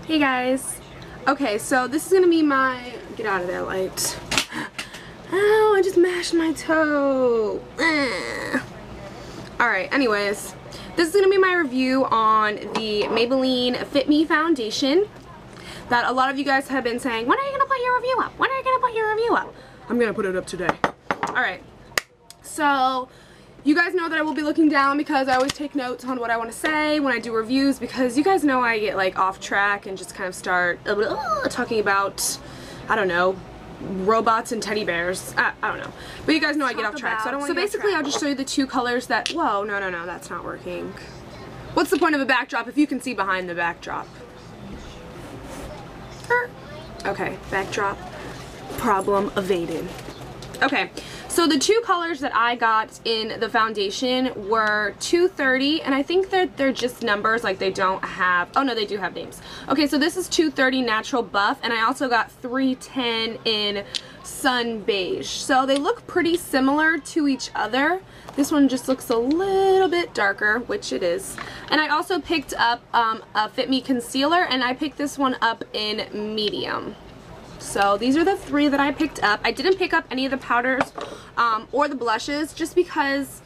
Hey guys. Okay, so this is gonna be my, get out of there, light. Oh, I just mashed my toe. Alright, anyways, this is gonna be my review on the Maybelline FITme foundation that a lot of you guys have been saying, when are you gonna put your review up? When are you gonna put your review up? I'm gonna put it up today. Alright, so you guys know that I will be looking down because I always take notes on what I want to say when I do reviews, because you guys know I get like off track and just kind of start talking about, I don't know, robots and teddy bears. I don't know. But you guys know I get off track, so I don't want to. So basically I'll just show you the two colors that, whoa, no, that's not working. What's the point of a backdrop if you can see behind the backdrop? Okay, backdrop, problem evaded. Okay, so the two colors that I got in the foundation were 230, and I think that they're just numbers, like they don't have, oh no, they do have names. Okay, so this is 230 Natural Buff, and I also got 310 in Sun Beige. So they look pretty similar to each other. This one just looks a little bit darker, which it is. And I also picked up a FITme concealer, and I picked this one up in medium. So these are the three that I picked up. I didn't pick up any of the powders or the blushes just because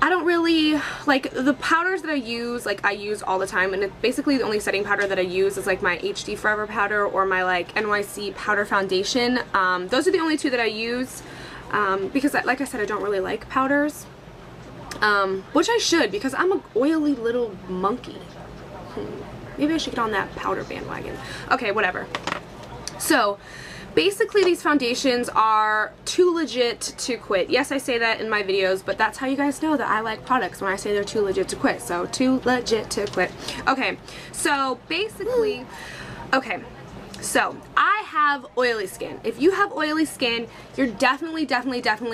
I don't really, like, the powders that I use all the time, and basically the only setting powder that I use is like my HD Forever powder or my like NYC powder foundation. Those are the only two that I use because like I said, I don't really like powders, which I should, because I'm an oily little monkey. Maybe I should get on that powder bandwagon. Okay, whatever. So basically these foundations are too legit to quit. Yes, I say that in my videos, but that's how you guys know that I like products, when I say they're too legit to quit. So too legit to quit. Okay, so basically, okay, so I have oily skin. If you have oily skin, you're definitely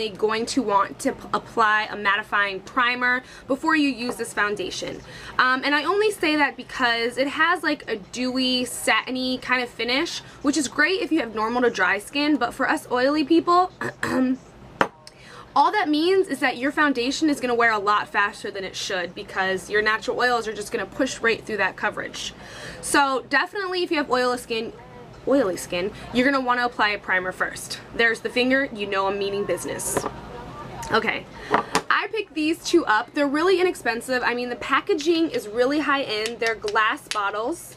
going to want to apply a mattifying primer before you use this foundation. And I only say that because it has like a dewy, satiny kind of finish, which is great if you have normal to dry skin, but for us oily people, all that means is that your foundation is going to wear a lot faster than it should, because your natural oils are just going to push right through that coverage. So definitely if you have oily skin, you're going to want to apply a primer first. There's the finger, you know I'm meaning business. Okay, I picked these two up. They're really inexpensive. I mean, the packaging is really high end. They're glass bottles.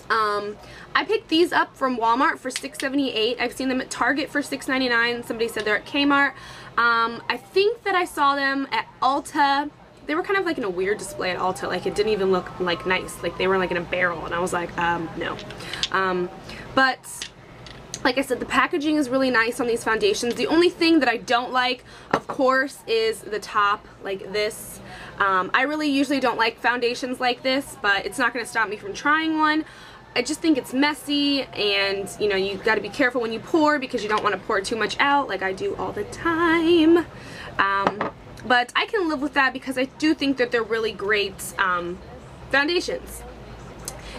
I picked these up from Walmart for $6.78. I've seen them at Target for $6.99. Somebody said they're at Kmart. I think that I saw them at Ulta. They were kind of like in a weird display at Ulta, like it didn't even look like nice, like they were like in a barrel, and I was like, no. But like I said, the packaging is really nice on these foundations. The only thing that I don't like, of course, is the top, like this. I really usually don't like foundations like this, but it's not going to stop me from trying one. I just think it's messy, and you know, you got to be careful when you pour, because you don't want to pour too much out like I do all the time. But I can live with that because I do think that they're really great foundations.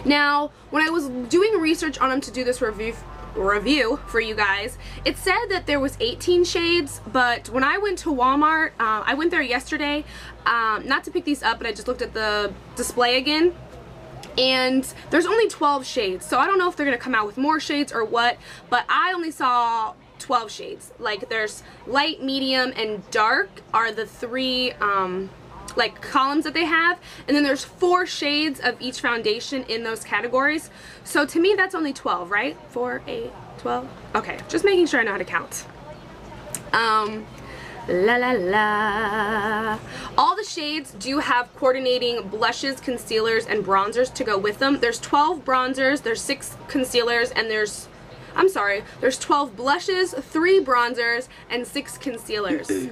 Now, when I was doing research on them to do this review for you guys, it said that there was 18 shades, but when I went to Walmart, I went there yesterday, not to pick these up, but I just looked at the display again, and there's only 12 shades, so I don't know if they're going to come out with more shades or what, but I only saw 12 shades. Like, there's light, medium, and dark are the three like columns that they have, and then there's 4 shades of each foundation in those categories. So to me that's only 12, right? 4, 8, 12. Okay, just making sure I know how to count. La la la. All the shades do have coordinating blushes, concealers, and bronzers to go with them. There's 12 bronzers, there's 6 concealers, and there's 12 blushes, 3 bronzers, and 6 concealers.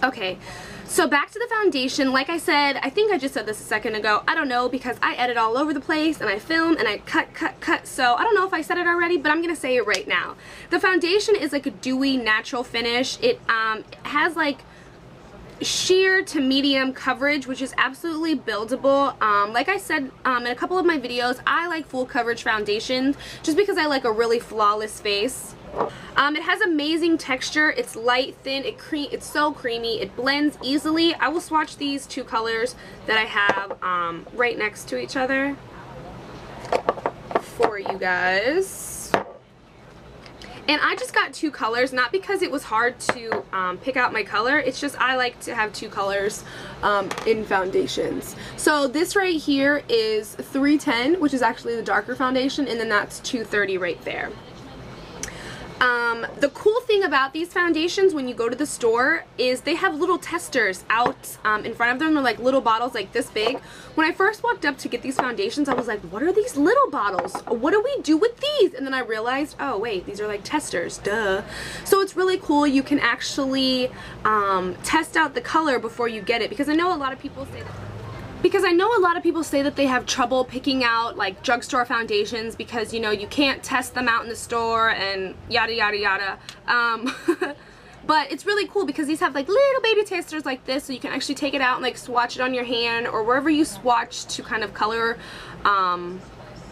Okay, so back to the foundation. Like I said, I think I just said this a second ago, I don't know, because I edit all over the place, and I film, and I cut, so I don't know if I said it already, but I'm gonna say it right now. The foundation is like a dewy, natural finish. It has like sheer to medium coverage, which is absolutely buildable. Like I said in a couple of my videos, I like full coverage foundations just because I like a really flawless face. It has amazing texture. It's light, thin, it's so creamy, it blends easily. I will swatch these two colors that I have right next to each other. for you guys. And I just got 2 colors, not because it was hard to pick out my color. It's just I like to have 2 colors in foundations. So this right here is 310, which is actually the darker foundation, and then that's 230 right there. The cool thing about these foundations when you go to the store is they have little testers out in front of them. They're like little bottles like this big. When I first walked up to get these foundations, I was like, what are these little bottles? What do we do with these? And then I realized, oh wait, these are like testers, duh. So it's really cool. You can actually test out the color before you get it, because I know a lot of people say that. They have trouble picking out like drugstore foundations because, you know, you can't test them out in the store and yada yada yada. But it's really cool because these have like little baby testers like this, so you can actually take it out and like swatch it on your hand or wherever you swatch to kind of color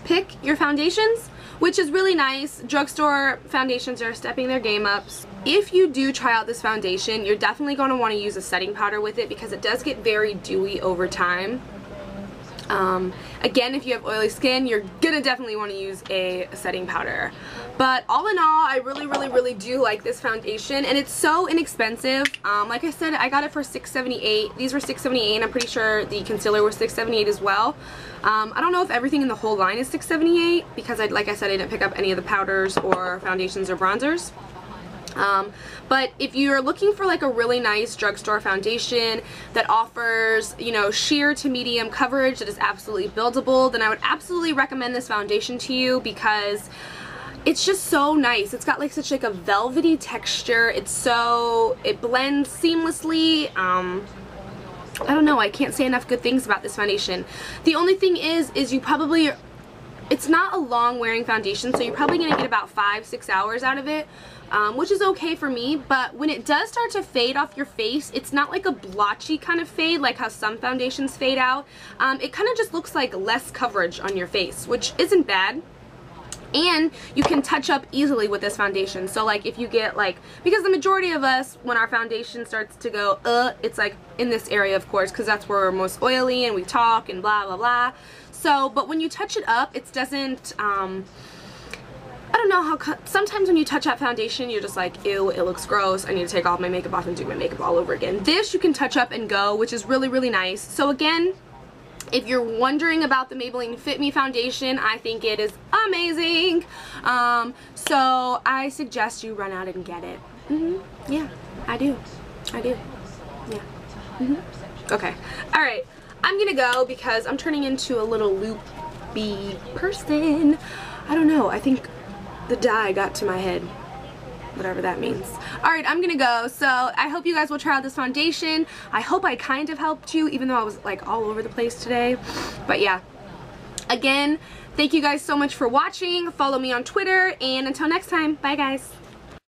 pick your foundations, which is really nice. Drugstore foundations are stepping their game up. If you do try out this foundation, you're definitely going to want to use a setting powder with it because it does get very dewy over time. Again, if you have oily skin, you're gonna definitely want to use a setting powder. But all in all, I really do like this foundation, and it's so inexpensive. Like I said, I got it for $6.78. These were $6.78, and I'm pretty sure the concealer was $6.78 as well. I don't know if everything in the whole line is $6.78 because, like I said, I didn't pick up any of the powders or foundations or bronzers. But if you're looking for like a really nice drugstore foundation that offers, you know, sheer to medium coverage that is absolutely buildable, then I would absolutely recommend this foundation to you because it's just so nice. It's got like such like a velvety texture. It blends seamlessly. I don't know, I can't say enough good things about this foundation. The only thing is it's not a long wearing foundation, so you're probably gonna get about 5-6 hours out of it. Which is okay for me, but when it does start to fade off your face, it's not like a blotchy kind of fade like how some foundations fade out. It kind of just looks like less coverage on your face, which isn't bad. And you can touch up easily with this foundation. So like if you get like, because the majority of us, when our foundation starts to go, it's like in this area, of course, because that's where we're most oily and we talk and blah, blah, blah. So, but when you touch it up, it doesn't, I don't know how, sometimes when you touch up foundation, you're just like, ew, it looks gross. I need to take all my makeup off and do my makeup all over again. This you can touch up and go, which is really nice. So again, if you're wondering about the Maybelline FITme foundation, I think it is amazing. So I suggest you run out and get it. Yeah, I do. Yeah. Okay. Alright. I'm gonna go because I'm turning into a little loopy person. I don't know. I think the dye got to my head, whatever that means. Alright, I'm gonna go. So I hope you guys will try out this foundation. I hope I kind of helped you, even though I was like all over the place today. But yeah, again, thank you guys so much for watching. Follow me on Twitter, and until next time, bye guys.